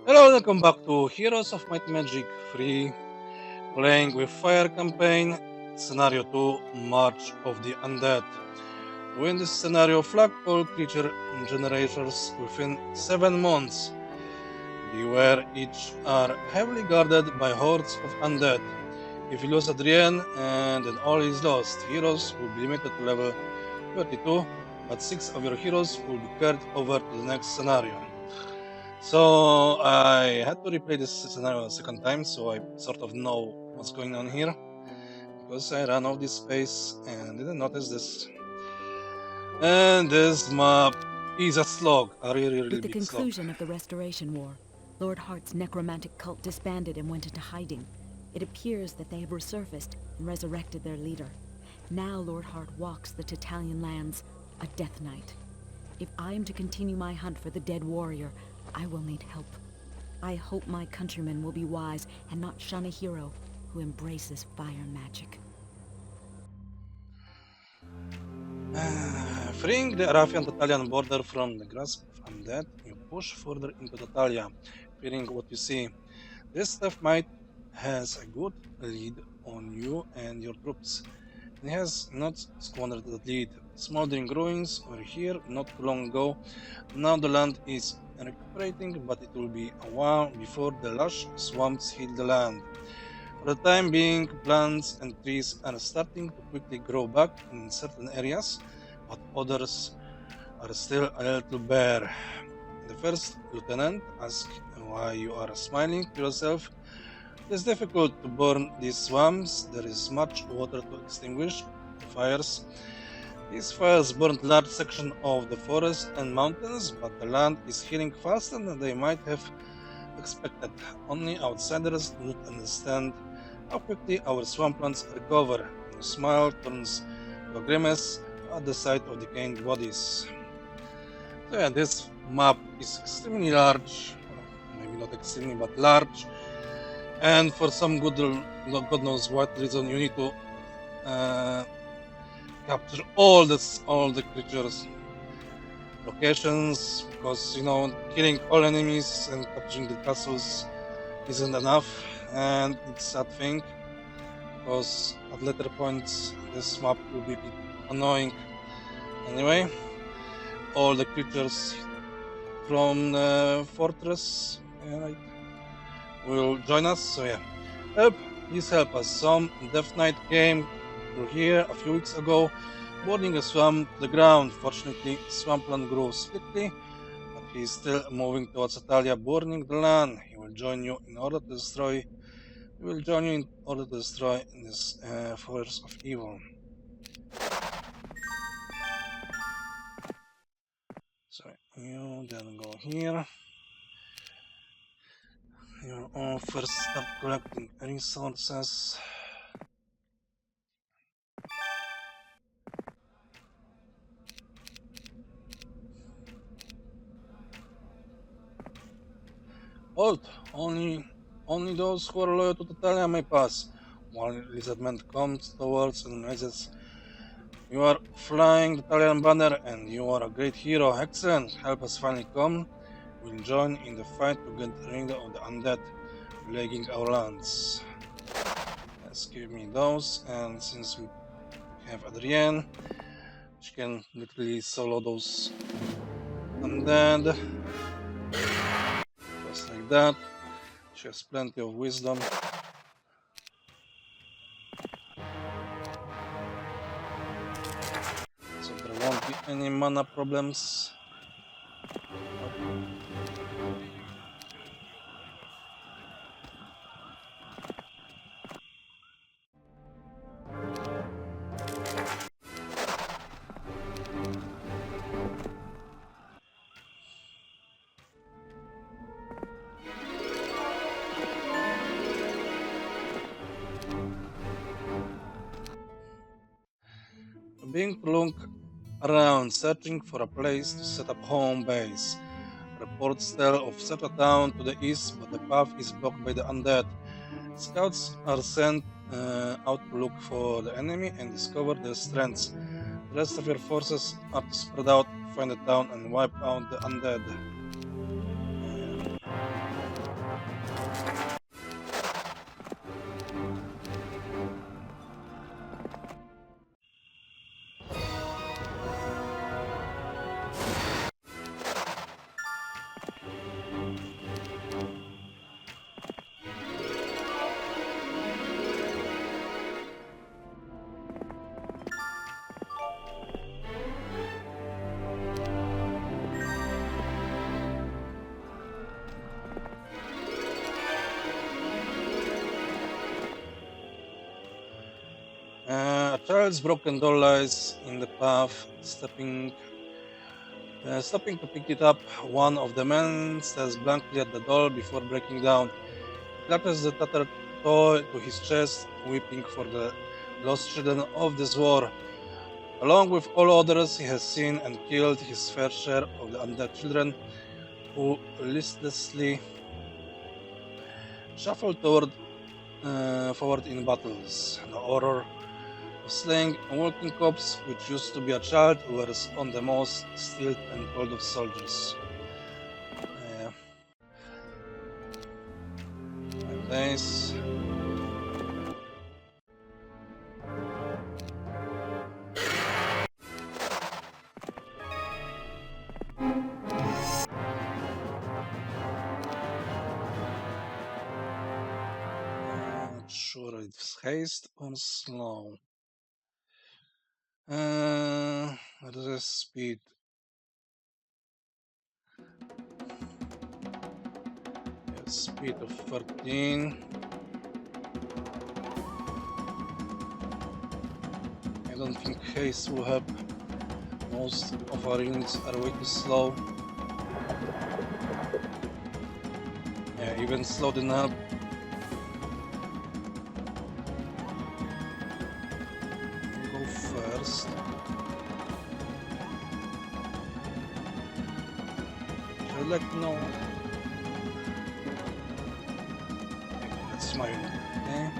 Hello, welcome back to Heroes of Might and Magic 3, playing with Fire Campaign, Scenario 2, March of the Undead. Win this scenario, flag all creature generators within 7 months. Beware, each are heavily guarded by hordes of undead. If you lose Adrien and then all is lost, heroes will be limited to level 32, but 6 of your heroes will be carried over to the next scenario. So I had to replay this scenario a second time, so I sort of know what's going on here, because I ran out this space and didn't notice this. And this map is a slog, a really With the big slog. conclusion of the Restoration War, Lord Hart's necromantic cult disbanded and went into hiding. It appears that they have resurfaced and resurrected their leader. Now Lord Hart walks the Tatalian lands, a death knight. If I am to continue my hunt for the dead warrior, I will need help. I hope my countrymen will be wise and not shun a hero who embraces fire magic. Freeing the Erathian Tatalian border from the grasp of undead, you push further into Tatalia, fearing what you see. This stuff might has a good lead on you and your troops. It has not squandered that lead. Smoldering ruins were here not too long ago. Now the land is recuperating, but it will be a while before the lush swamps heal the land. For the time being, plants and trees are starting to quickly grow back in certain areas, but others are still a little bare. The first lieutenant asks why you are smiling to yourself. It is difficult to burn these swamps. There is much water to extinguish the fires. These fires burned large sections of the forest and mountains, but the land is healing faster than they might have expected. Only outsiders do not understand how quickly our swamplands recover. Your smile turns to a grimace at the sight of decaying bodies. So yeah, this map is extremely large, maybe not extremely, but large. And for some God knows what reason, you need to capture all the creatures locations, because killing all enemies and capturing the castles isn't enough, and it's a sad thing because at later points this map will be a bit annoying. Anyway, all the creatures from the fortress will join us, so yeah, please help us. Some Death Knight came through here a few weeks ago, burning a swamp to the ground. Fortunately, swampland grows quickly, but he is still moving towards Atalia, burning the land. He will join you in order to destroy. We will join you in order to destroy this force of evil. So you then go here. You all first start collecting resources. Halt! Only those who are loyal to Tatalia may pass. One lizardman comes towards and rises. You are flying the Italian banner and you are a great hero. Excellent! Help us finally come. We'll join in the fight to get rid of the undead plaguing our lands. Let's give me those, and since we have Adrienne, she can literally solo those undead. Just like that. She has plenty of wisdom. So there won't be any mana problems. Being prolonged around searching for a place to set up home base. Reports tell of Seta town to the east, but the path is blocked by the undead. Scouts are sent out to look for the enemy and discover their strengths. The rest of your forces are to spread out, find the town, and wipe out the undead. child's broken doll lies in the path, stopping to pick it up. One of the men stares blankly at the doll before breaking down. He clutches the tattered toy to his chest, weeping for the lost children of this war. Along with all others, he has seen and killed his fair share of the undead children who listlessly shuffle forward in battles. The horror of slaying a walking corpse, which used to be a child, wears on the most steeled and cold of soldiers. 5 days. Not sure it's haste or slow. The speed. Yeah, speed of 13. I don't think haste will help. Most of our units are way too slow. Yeah, even slow didn't help. Go first. I'd like to know. That's my unit. Okay.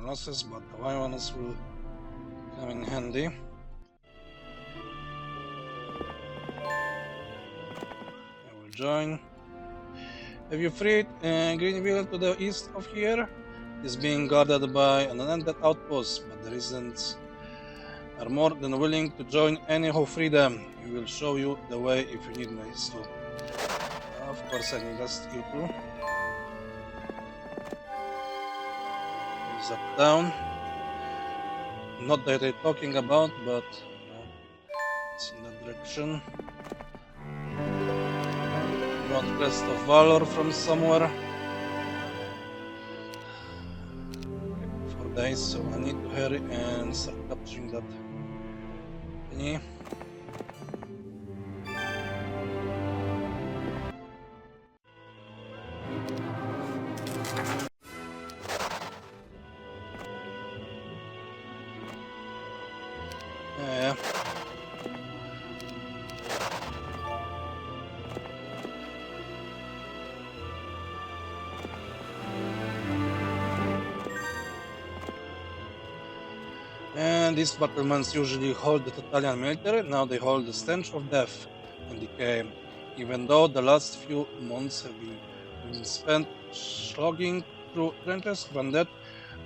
Losses, but the violence will come in handy. I will join. Have you freed Greenville to the east of here? It is being guarded by an unended outpost, but the residents are more than willing to join any who free them. We will show you the way if you need me. So, of course, I need us you too. Up down. Not that they're talking about, but it's in that direction. Got Crest of Valor from somewhere. 4 days, so I need to hurry and start capturing that thingy. Yeah. And these battlements usually hold the Tatalian military, now they hold the stench of death and decay. Even though the last few months have been spent slogging through trenches of undead,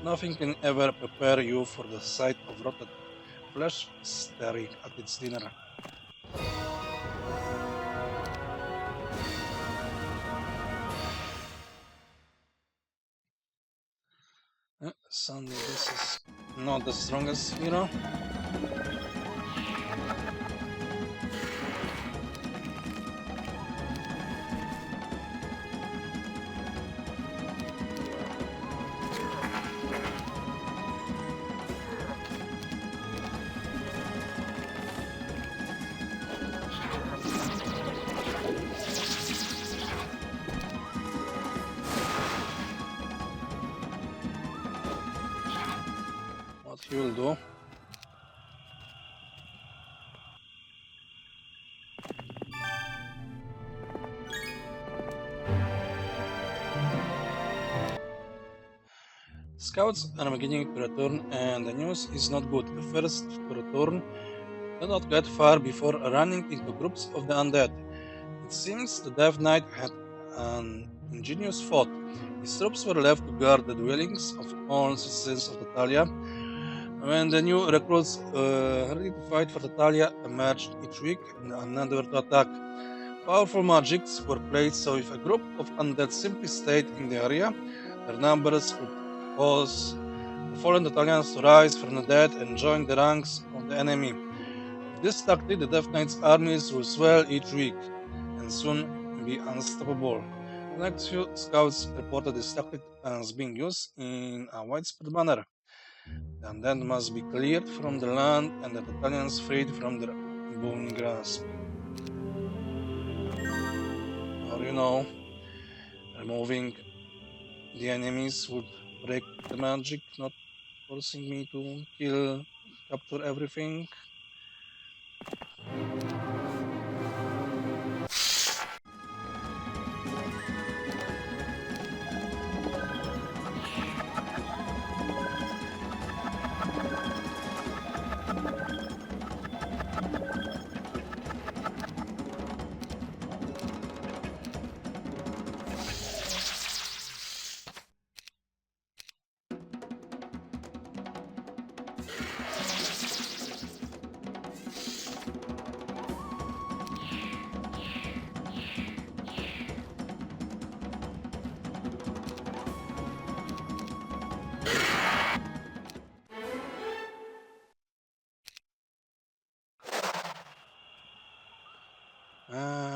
nothing can ever prepare you for the sight of rotted flesh staring at its dinner. Sunday, this is not the strongest hero. What he will do? scouts are beginning to return, and the news is not good. The first to return did not get far before running into groups of the undead. It seems the Death Knight had an ingenious thought. His troops were left to guard the dwellings of all citizens of Tatalia. When the new recruits ready to fight for Tatalia emerged each week in another to attack. Powerful magics were played, so if a group of undead simply stayed in the area, their numbers could cause the fallen Italians to rise from the dead and join the ranks of the enemy. With this tactic, the Death Knight's armies will swell each week and soon be unstoppable. The next few scouts reported this tactic as being used in a widespread manner. The undead must be cleared from the land and the Italians freed from their bone grasp. Or, removing the enemies would break the magic, not forcing me to capture everything.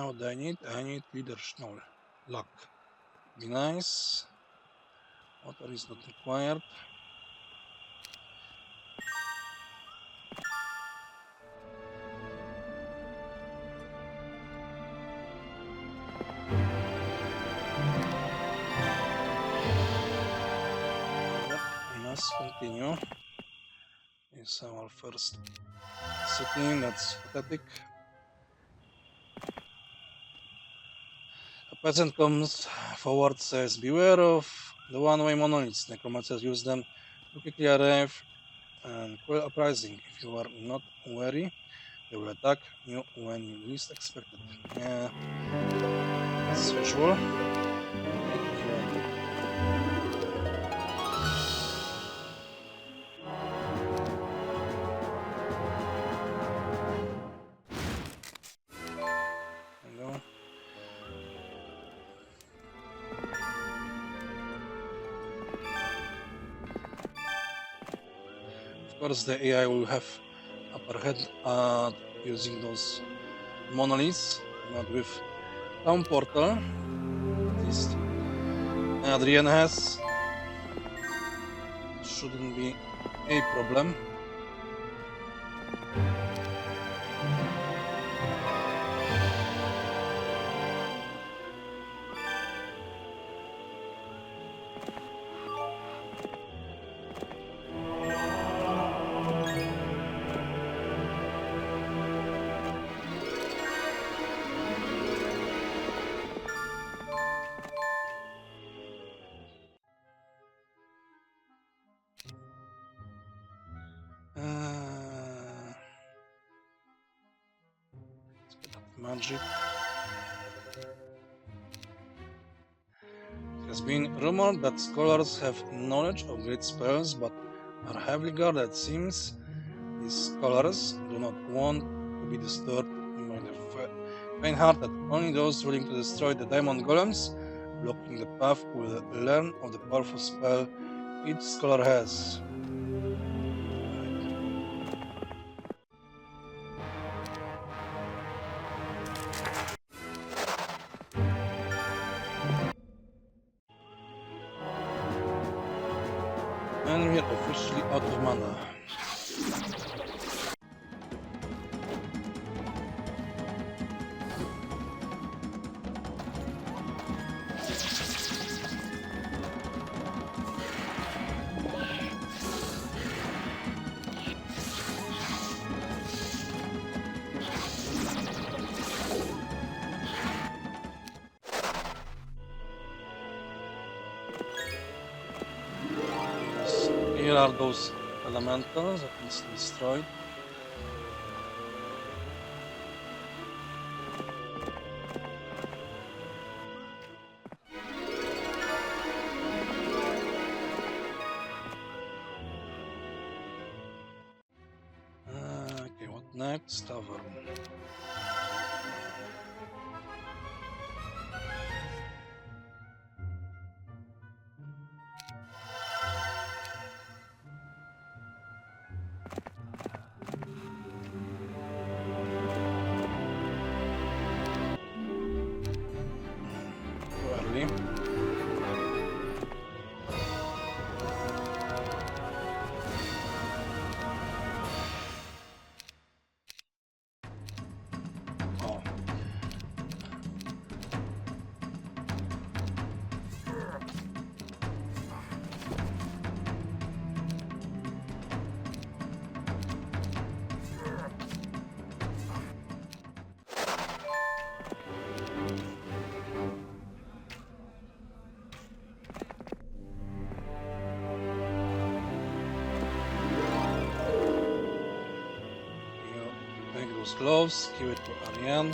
What do I need? I need leadership. No, luck. Be nice. Water is not required. We must continue. This is our first city. That's pathetic. A peasant comes forward, says, "Beware of the one-way monoliths. Necromancers use them to quickly arrive and quell uprising. If you are not wary, they will attack you when you least expect it." Yeah, as usual. Of course, the AI will have upper hand using those monoliths, but with Town Portal, at least Adrian has, shouldn't be a problem. Magic. It has been rumored that scholars have knowledge of great spells but are heavily guarded. Seems these scholars do not want to be disturbed by the faint-hearted. Only those willing to destroy the diamond golems blocking the path will learn of the powerful spell each scholar has. And we are officially out of mana. here are those elementals that needs to be destroyed. Okay, what next? Tavern. Too early. Oh. You take those gloves, give it to Ariane.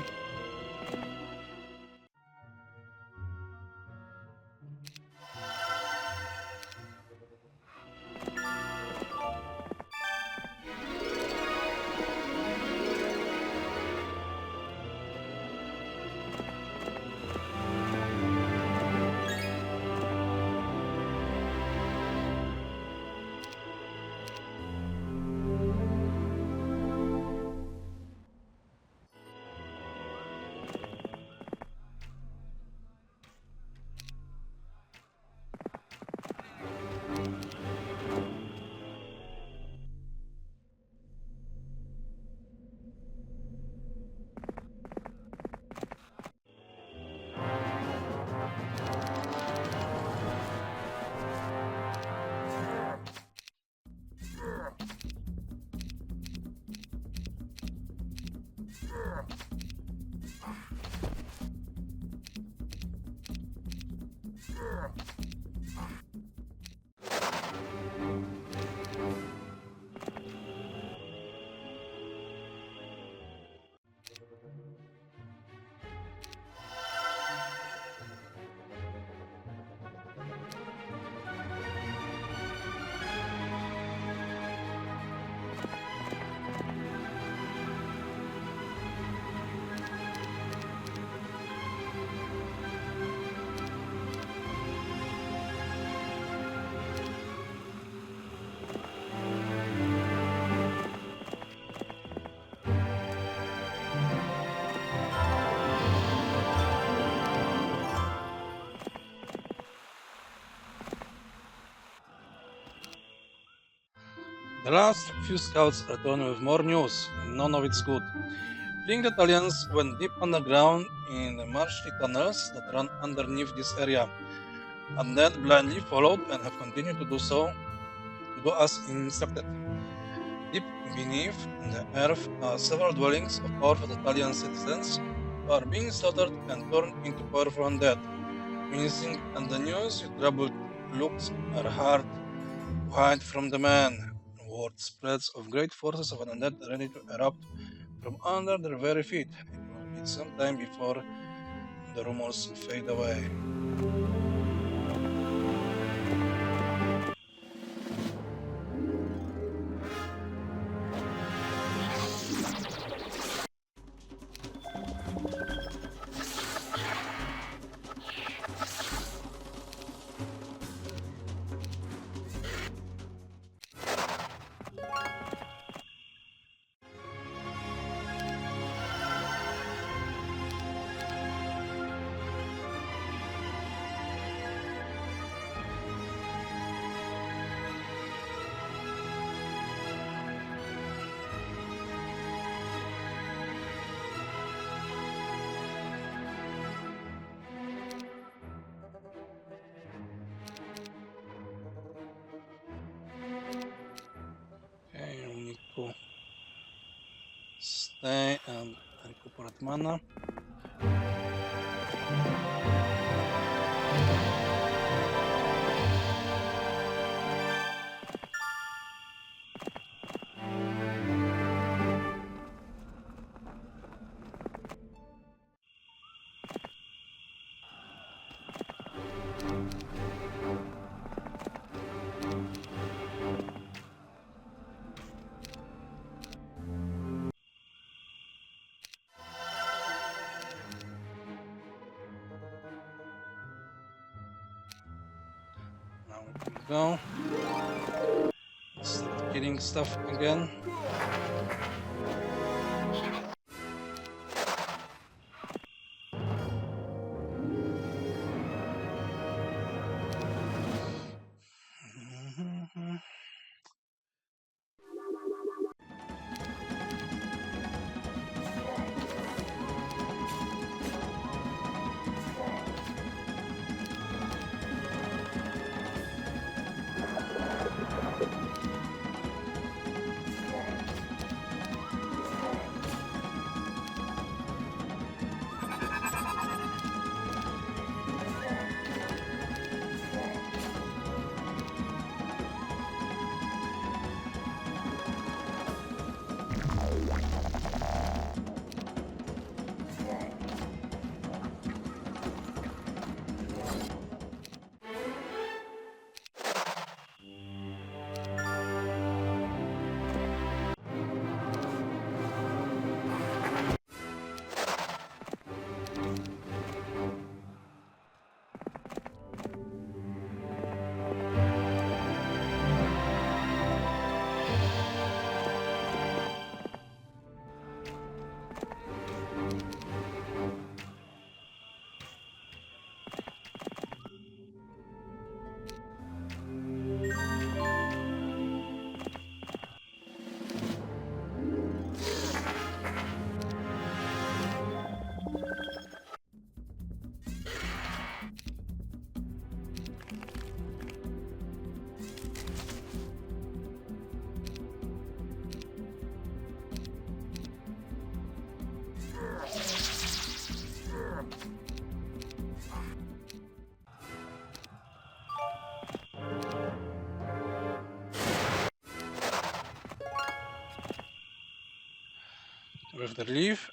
The last few scouts return with more news, none of it's good. Fleeing the Italians went deep underground in the marshy tunnels that run underneath this area, and then blindly followed and have continued to do so, to do as instructed. Deep beneath the earth are several dwellings of powerful Italian citizens who are being slaughtered and turned into powerful undead. Missing and the news, your troubled looks are hard to hide from the man. Word spreads of great forces of an undead ready to erupt from under their very feet. It will be some time before the rumors fade away. Okay, you need to stay and recuperate mana. go. Start killing stuff again.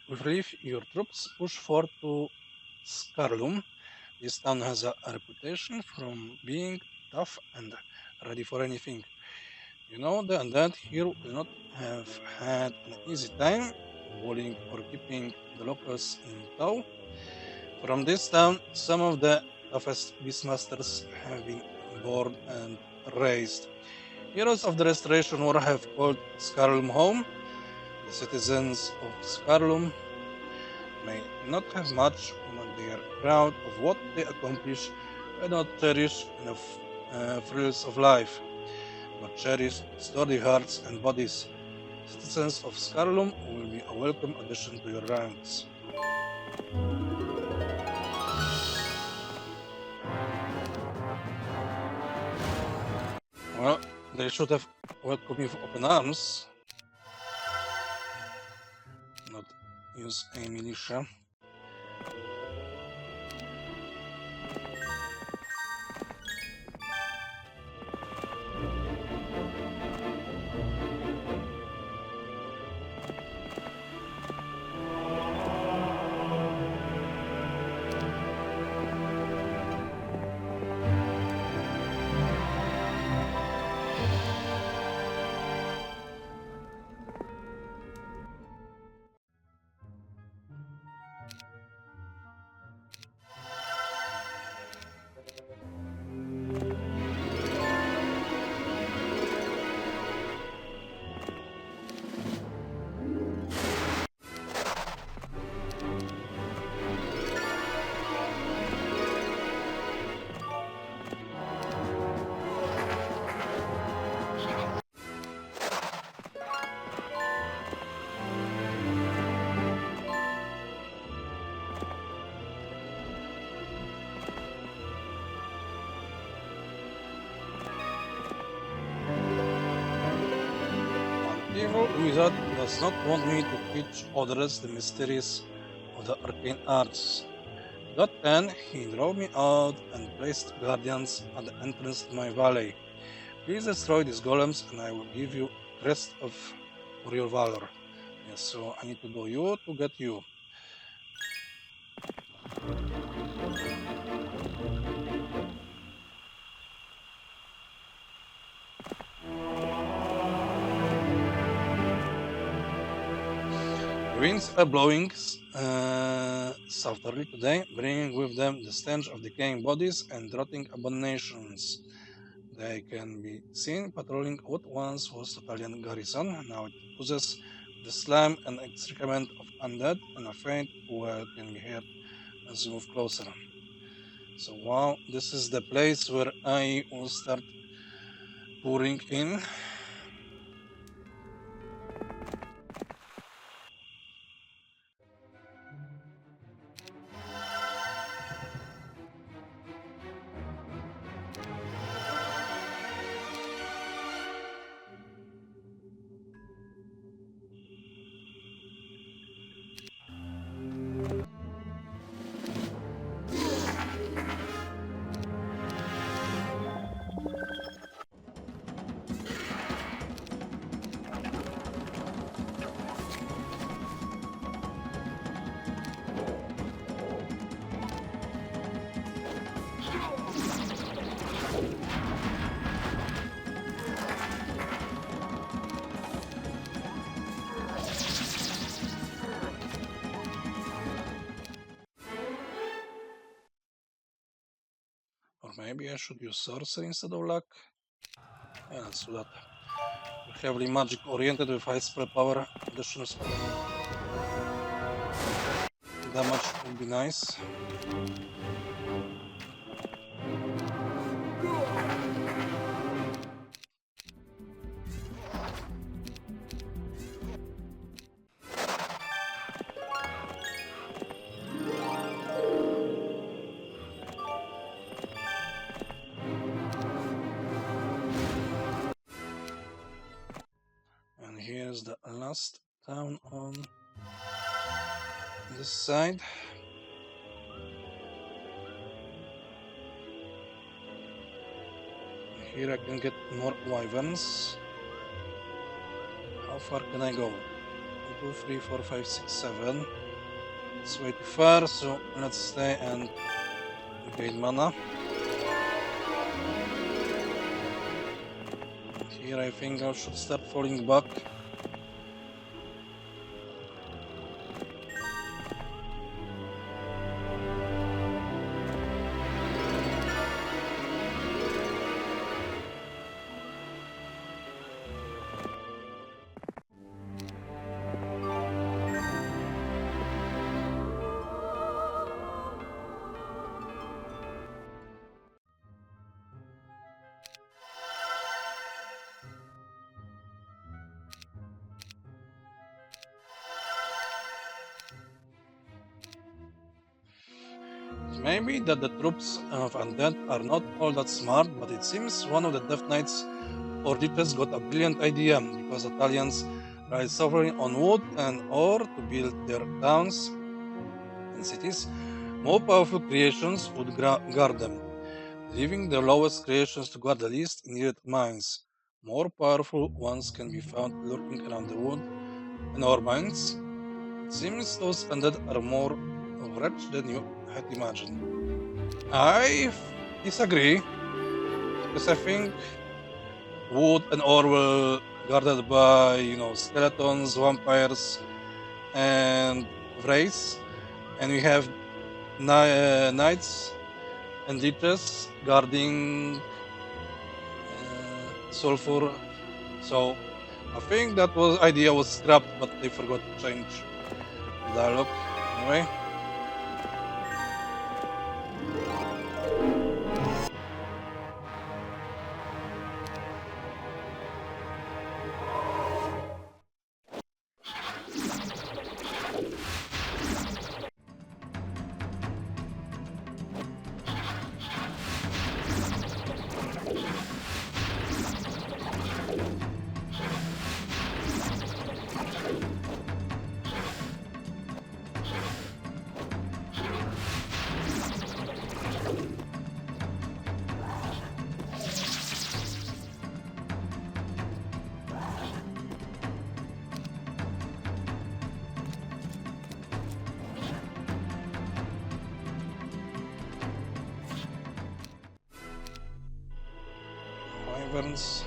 With relief, your troops push forward to Scarlum. This town has a reputation from being tough and ready for anything. You know the undead here will not have had an easy time walling or keeping the locals in tow. From this town, some of the toughest beastmasters have been born and raised. Heroes of the Restoration War have called Scarlum home. The citizens of Scarlum may not have much, but they are proud of what they accomplish and not cherish enough thrills of life, but cherish sturdy hearts and bodies. Citizens of Scarlum will be a welcome addition to your ranks. Well, they should have welcomed me with open arms, not use a militia. An evil wizard does not want me to teach others the mysteries of the arcane arts. That then he drove me out and placed guardians at the entrance to my valley. Please destroy these golems and I will give you crest for your valor. Yes, so I need to do you to get you. Winds are blowing southerly today, bringing with them the stench of decaying bodies and rotting abominations. They can be seen patrolling what once was Italian garrison. Now it possesses the slime and excrement of undead, and a faint wail can be heard as you move closer. So wow, this is the place where I will start pouring in. Or maybe I should use sorcery instead of luck. Yeah, let's do that. We're heavily magic oriented with high spell power. Additional spell damage would be nice. And here's the last town on this side. Here I can get more wyverns. How far can I go? 1, 2, 3, 4, 5, 6, 7. It's way too far, so let's stay and gain mana. And here I think I should start falling back. Maybe that the troops of undead are not all that smart, but it seems one of the Death Knights or Leeches got a brilliant idea, because Italians rely suffering on wood and ore to build their towns and cities. More powerful creations would guard them, leaving the lowest creations to guard the least needed mines. More powerful ones can be found lurking around the wood and ore mines. It seems those undead are more wretched than you had imagined. I disagree, because I think wood and ore were guarded by, skeletons, vampires, and wraiths, and we have knights and leeches guarding sulfur. So I think that idea was scrapped, but they forgot to change the dialogue. Anyway. Wyverns.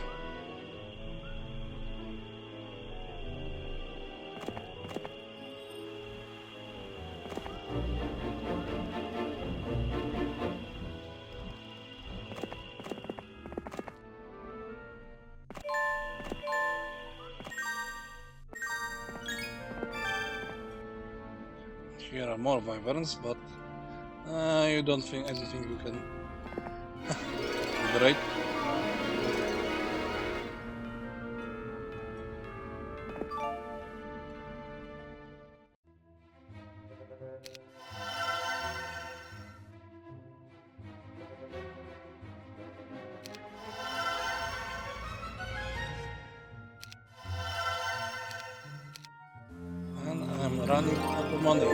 here are more wyverns, but I don't think you can liberate. And I'm running out of money.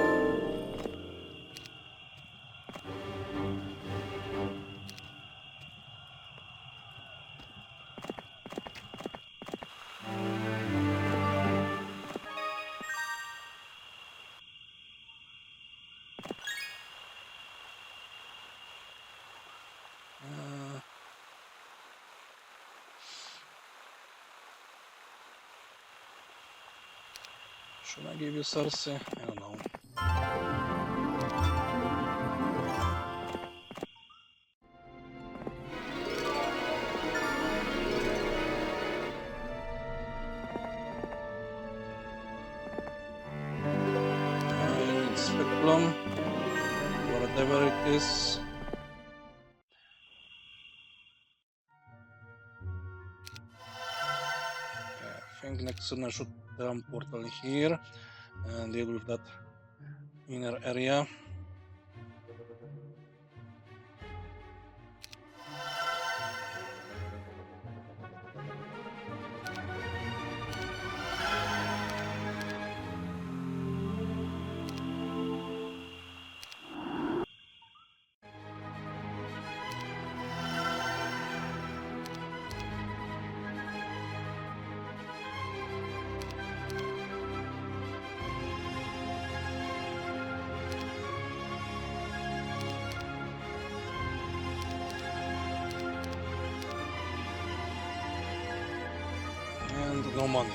Should I give you Cersei? I don't know. I need speculum, whatever it is. Okay, I think next turn I should run portal here and deal with that inner area. And no money.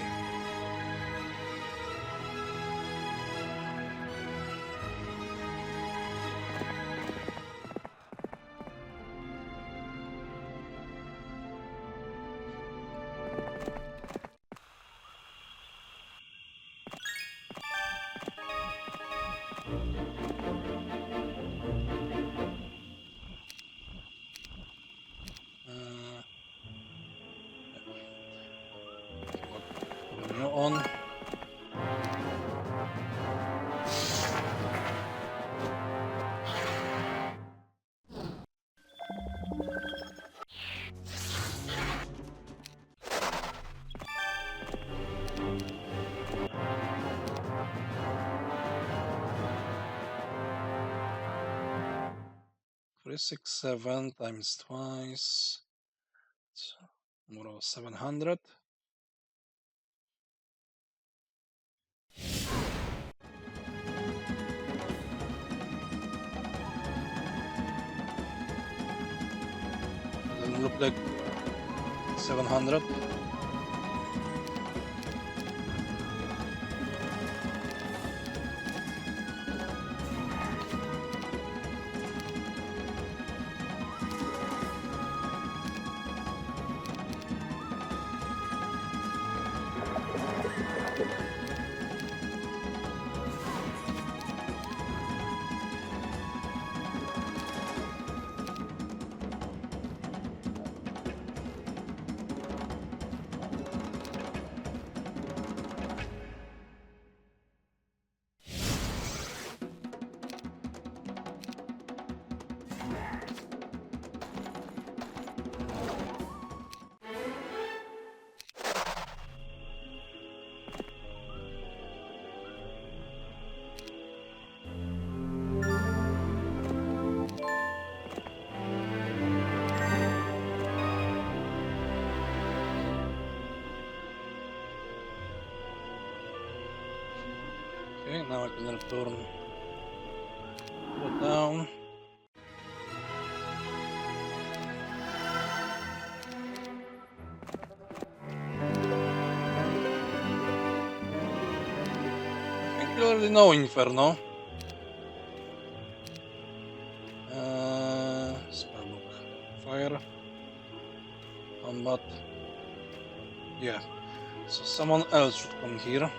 Continue on. Three, 6, 7 times twice. It's more of 700. Doesn't look like 700. Okay, now I can return to town. I think you already know Inferno. Spellbook. Fire. Combat. Yeah. So someone else should come here.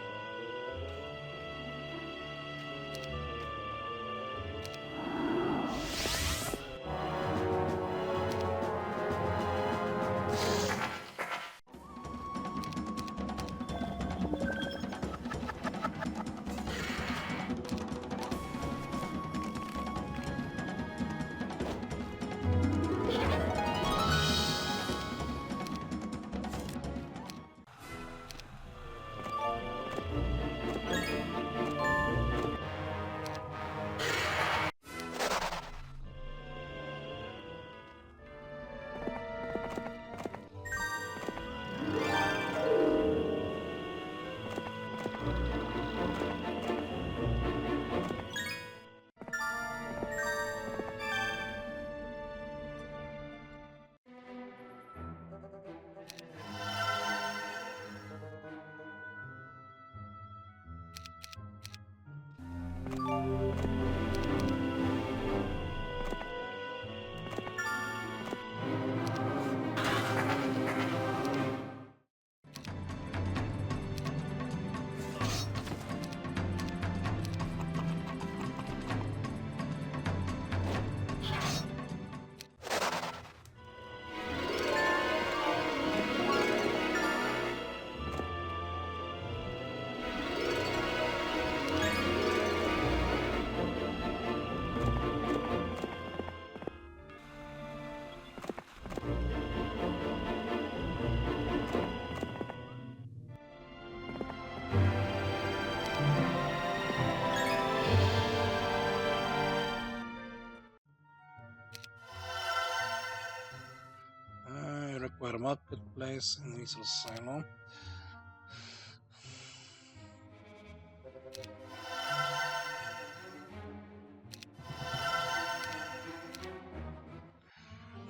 Where marketplace in Israel Silo.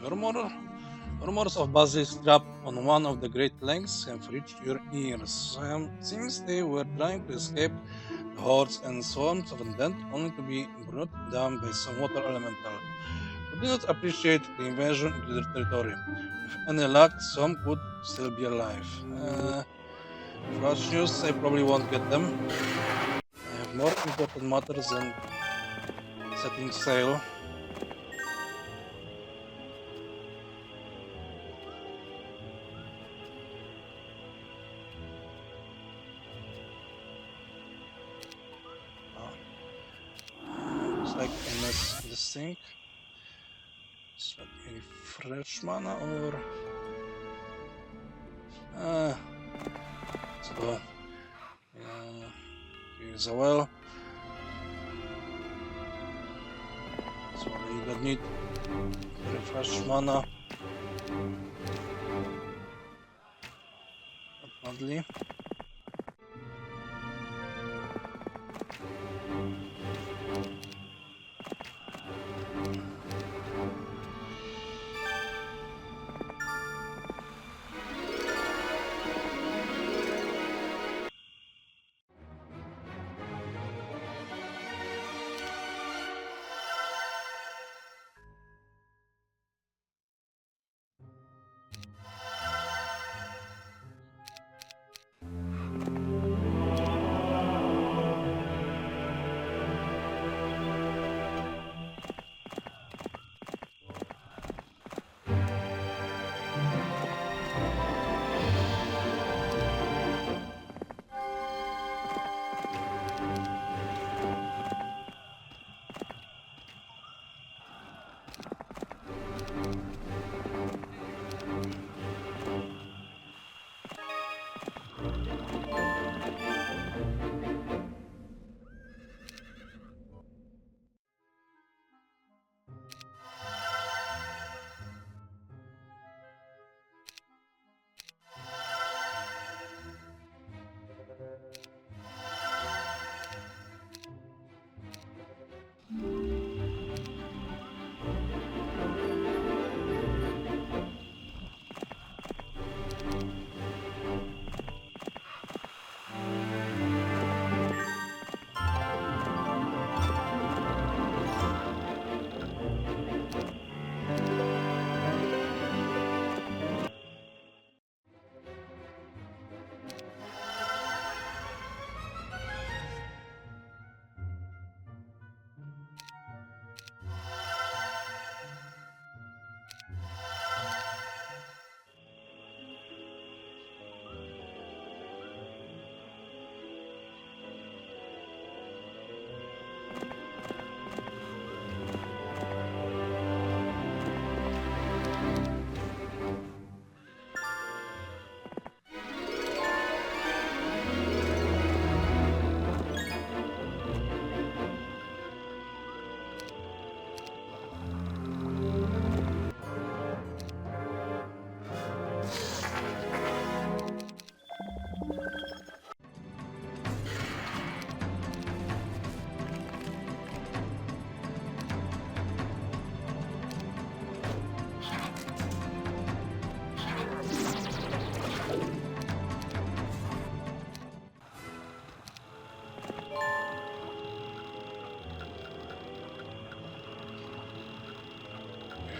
Rumor, rumors of Basil's trap on one of the Great Lakes have reached your ears. Seems they were trying to escape the hordes and swarms of undead, only to be brought down by some water elemental who did not appreciate the invasion into their territory. With any luck, some could still be alive. Flash news, I probably won't get them. I have more important matters than setting sail. Looks like I missed this thing. Just let me refresh mana or let's go. Here's a well. So I don't need to refresh mana. Apparently.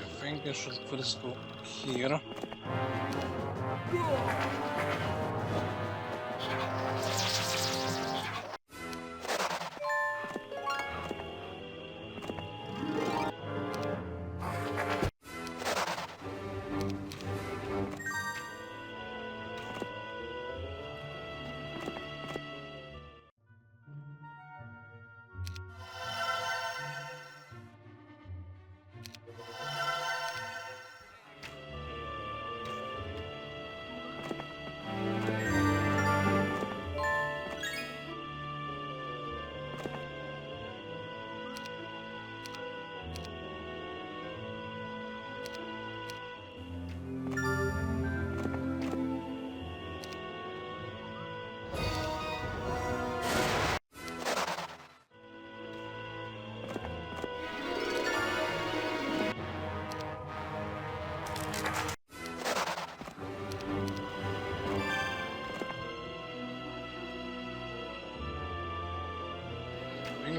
I think I should first go here.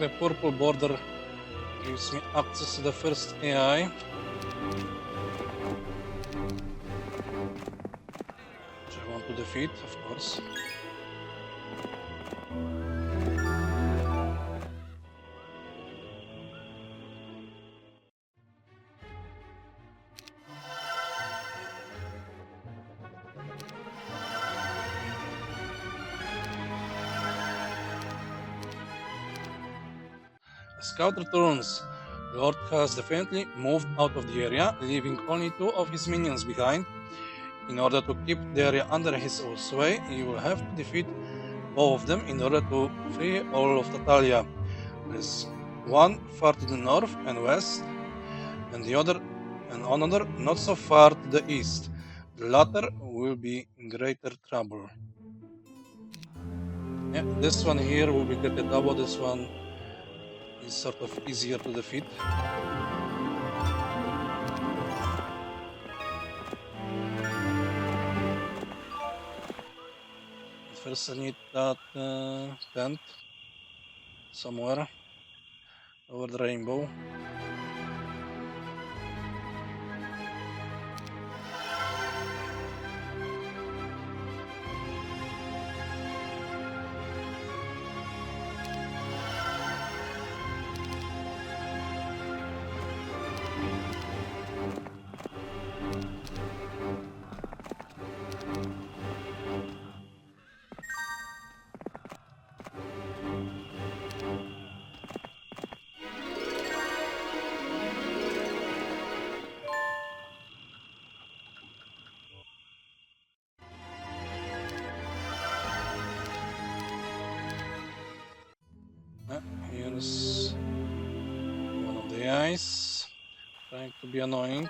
the purple border gives me access to the first AI. Which I want to defeat, of course. The scout returns. The Lord has definitely moved out of the area, leaving only 2 of his minions behind. In order to keep the area under his sway, you will have to defeat both of them in order to free all of Tatalia. There is one far to the north and west, and another not so far to the east. The latter will be in greater trouble. Yeah, this one here will be greater trouble. This one is sort of easier to defeat. First I need that tent somewhere over the rainbow. Here's one of the eyes trying to be annoying.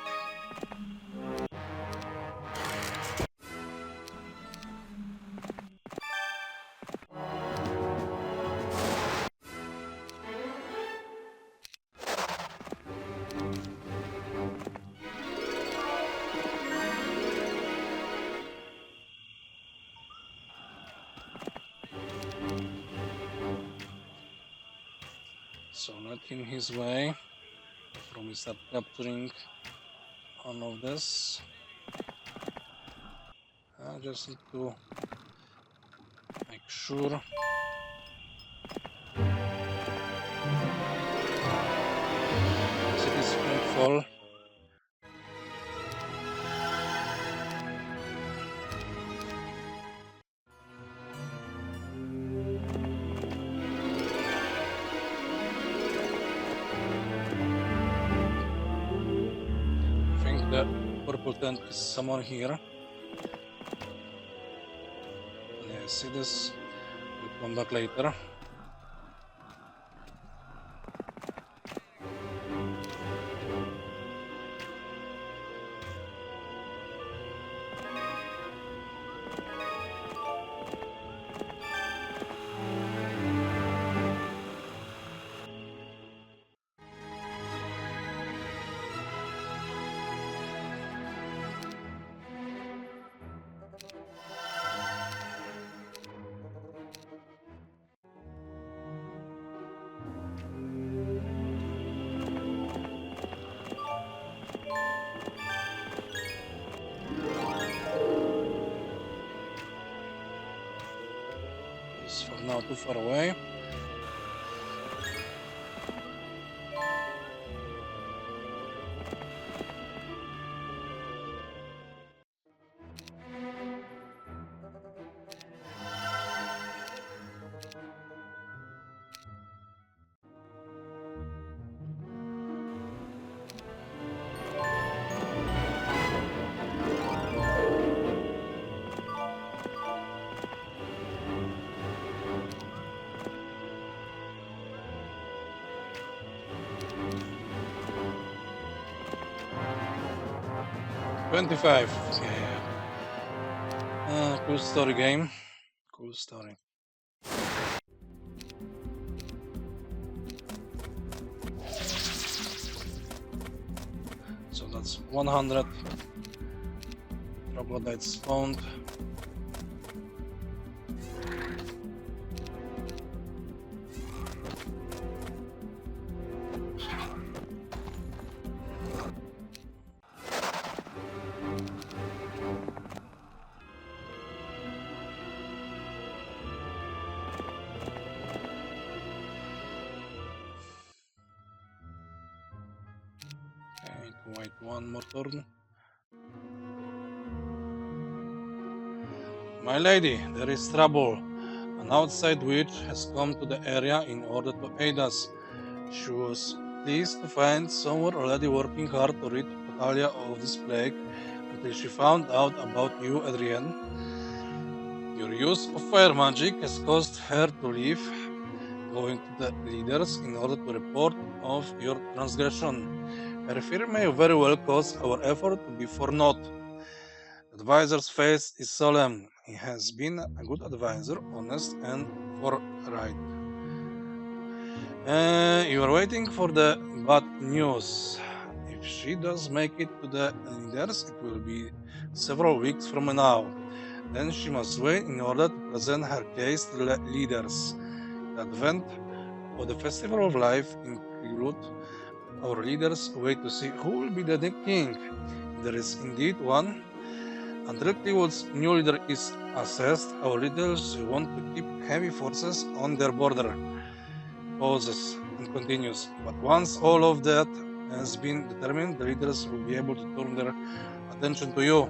So not in his way before we start capturing all of this. I just need to make sure it is fall. I think the purple tent is somewhere here. Yeah, see this? We'll come back later. It's for now too far away. $25. Yeah. Cool story game. Cool story. So that's 100 troglodytes spawned. one more turn. My lady, there is trouble. An outside witch has come to the area in order to aid us. She was pleased to find someone already working hard to rid Natalia of this plague until she found out about you, Adrian. Your use of fire magic has caused her to leave, going to the leaders in order to report of your transgression. Her fear may very well cause our effort to be for naught. The advisor's face is solemn. He has been a good advisor, honest and forthright. You are waiting for the bad news. If she does make it to the leaders, it will be several weeks from now. Then she must wait in order to present her case to the leaders. The advent of the Festival of Life include our leaders wait to see who will be the next king. If there is indeed one. Until Cleveland's new leader is assessed, our leaders want to keep heavy forces on their border. Pauses and continues. But once all of that has been determined, the leaders will be able to turn their attention to you.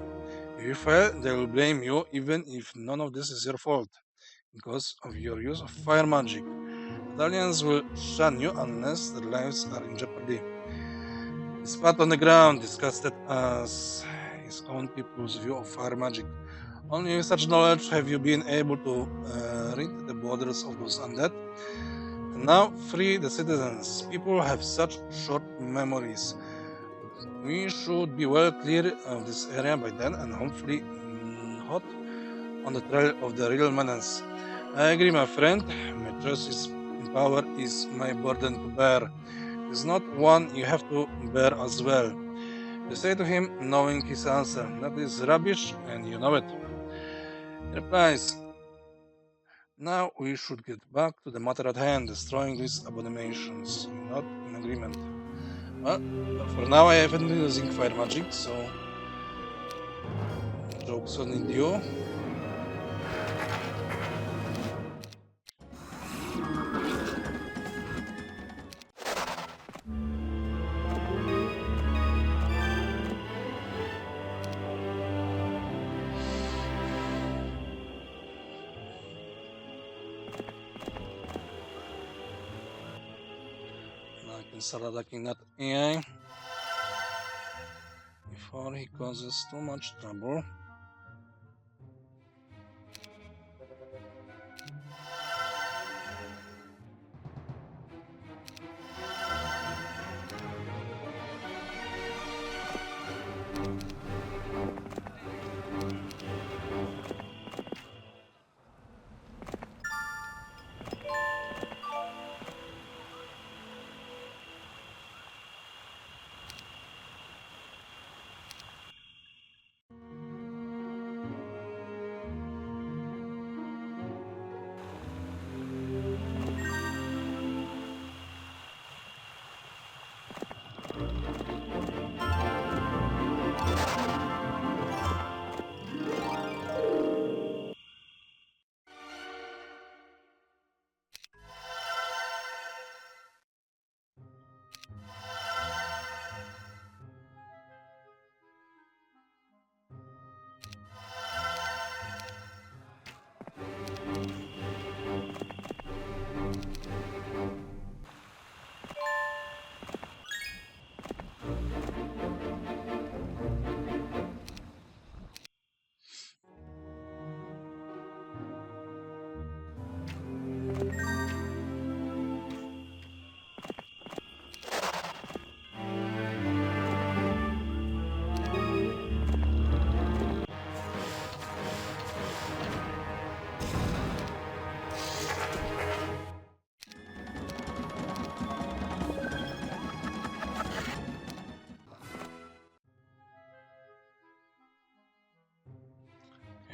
If you fail, they will blame you, even if none of this is your fault, because of your use of fire magic. Italians will shun you unless their lives are in jeopardy. He spat on the ground, disgusted as his own people's view of fire magic. Only with such knowledge have you been able to rid the borders of those undead. And now free the citizens. People have such short memories. We should be well clear of this area by then and hopefully hot on the trail of the real menace. I agree, my friend. My trust in power is my burden to bear. It's not one you have to bear as well. You say to him, knowing his answer, that is rubbish, and you know it. He replies, now we should get back to the matter at hand, destroying these abominations. You're not in agreement. Well, for now I haven't been using fire magic, so joke's on you. Now I can start attacking that AI before he causes too much trouble.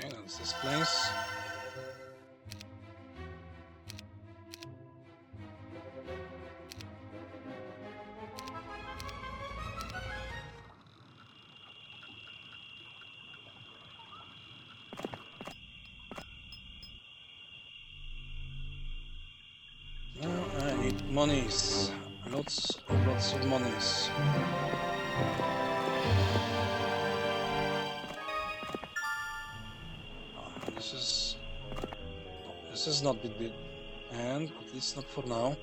Okay, that's this place. Now I need monies. Lots of monies. This is no, this is not the end, at least not for now.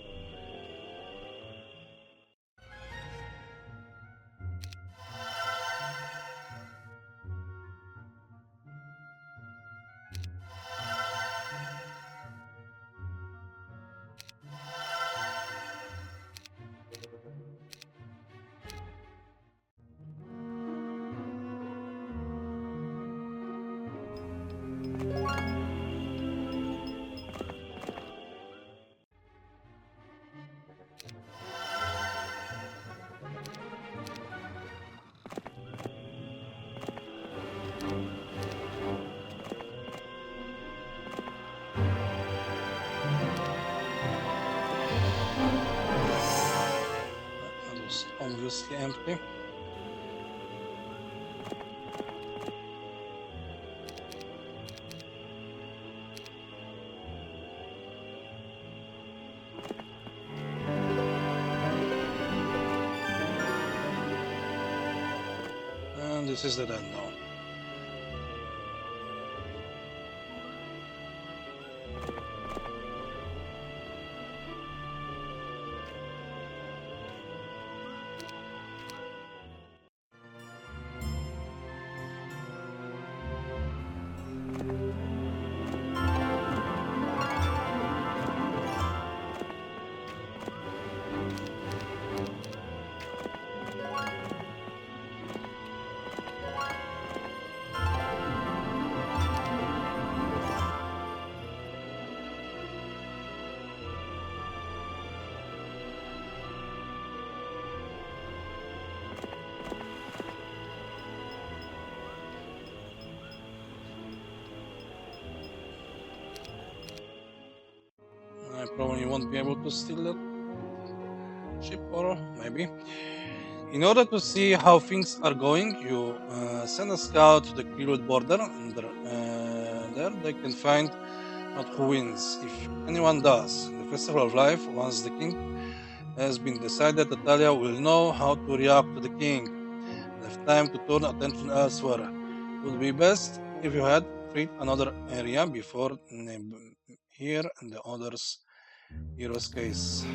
That was obviously empty. And this is the end now. I probably won't be able to steal that ship, or maybe. In order to see how things are going, you send a scout to the Greenwood border, and there they can find out who wins, if anyone does. The Festival of Life, once the king has been decided, Natalia will know how to react to the king and have time to turn attention elsewhere. It would be best if you had freed another area before here and the others hero's case.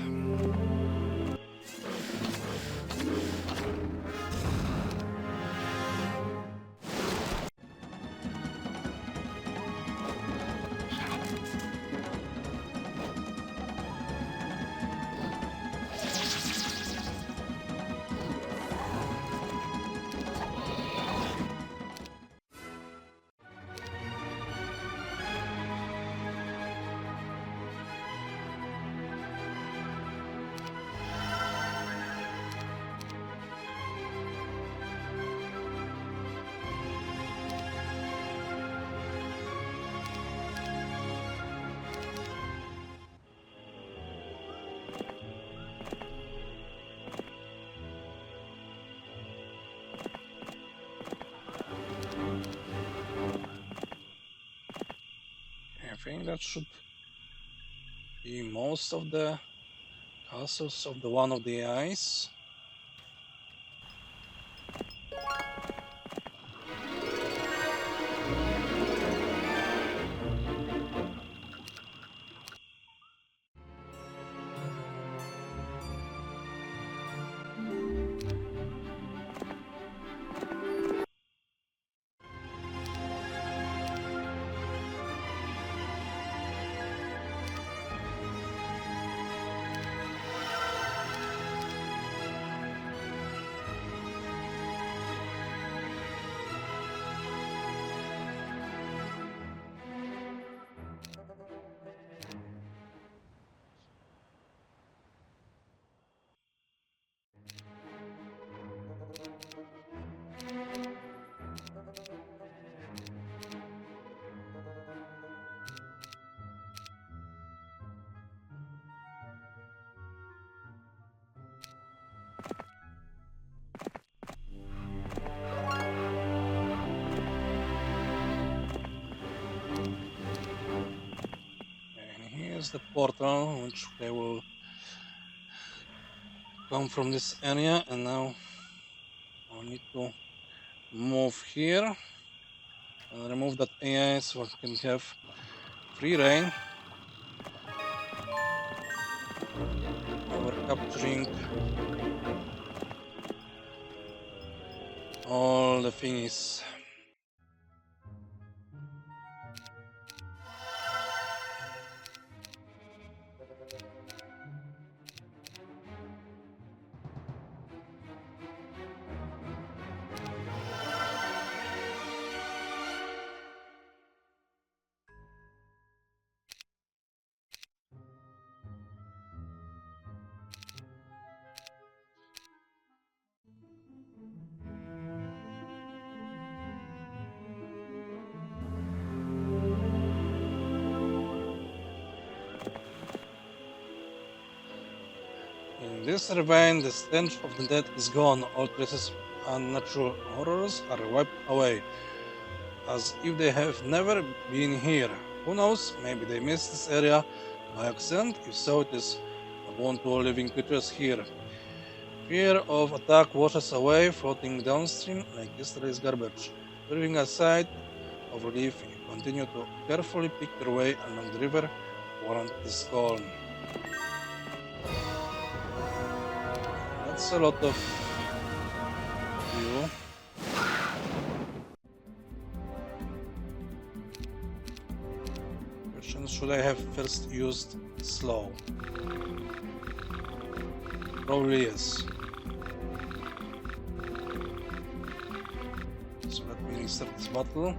I think that should be most of the castles of the one of the AIs. And here's the portal, which they will come from this area, and now I need to move here and remove that AI so I can have free reign over capturing all the thingies. In this ravine, the stench of the dead is gone. All traces of unnatural horrors are wiped away, as if they have never been here. Who knows? Maybe they missed this area by accident. If so, it is a boon to all living creatures here. Fear of attack washes away, floating downstream like yesterday's garbage. Breathing a sigh of relief, you continue to carefully pick your way along the river toward this calm. That's a lot of view. Question, should I have first used slow? Probably yes. So let me restart this battle.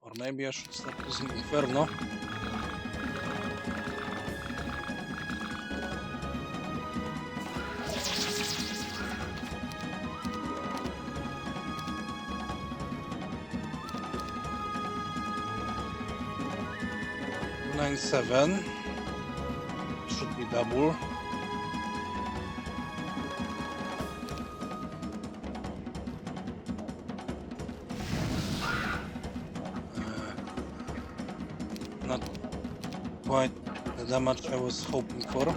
Or maybe I should start using Inferno. Seven should be double. Not quite the damage I was hoping for.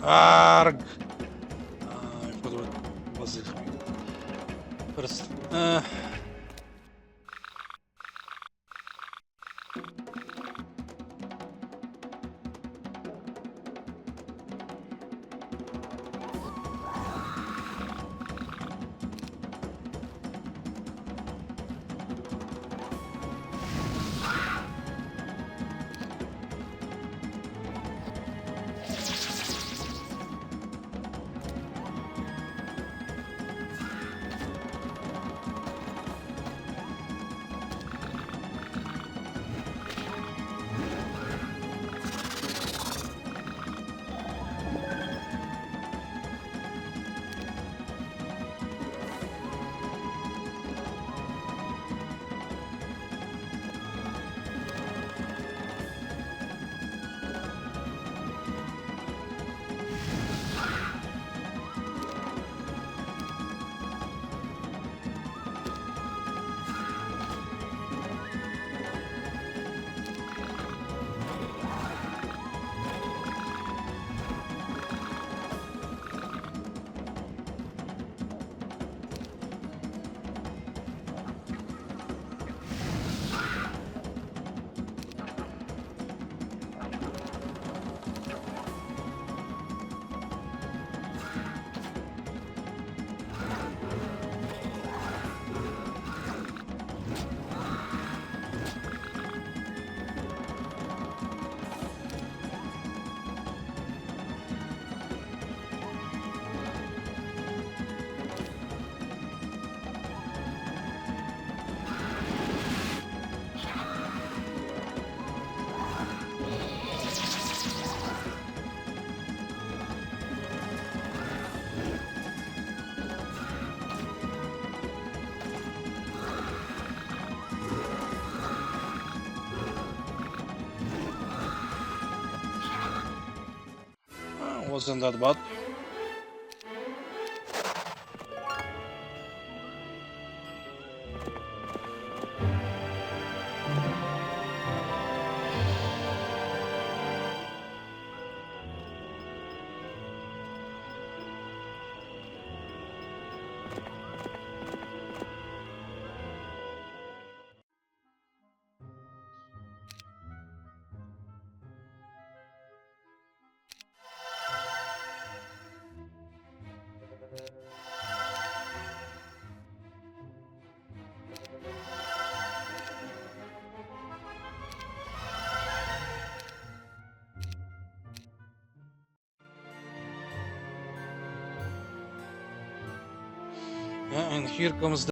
Arg! I forgot what was it first. Wasn't that bad? Yeah, and here comes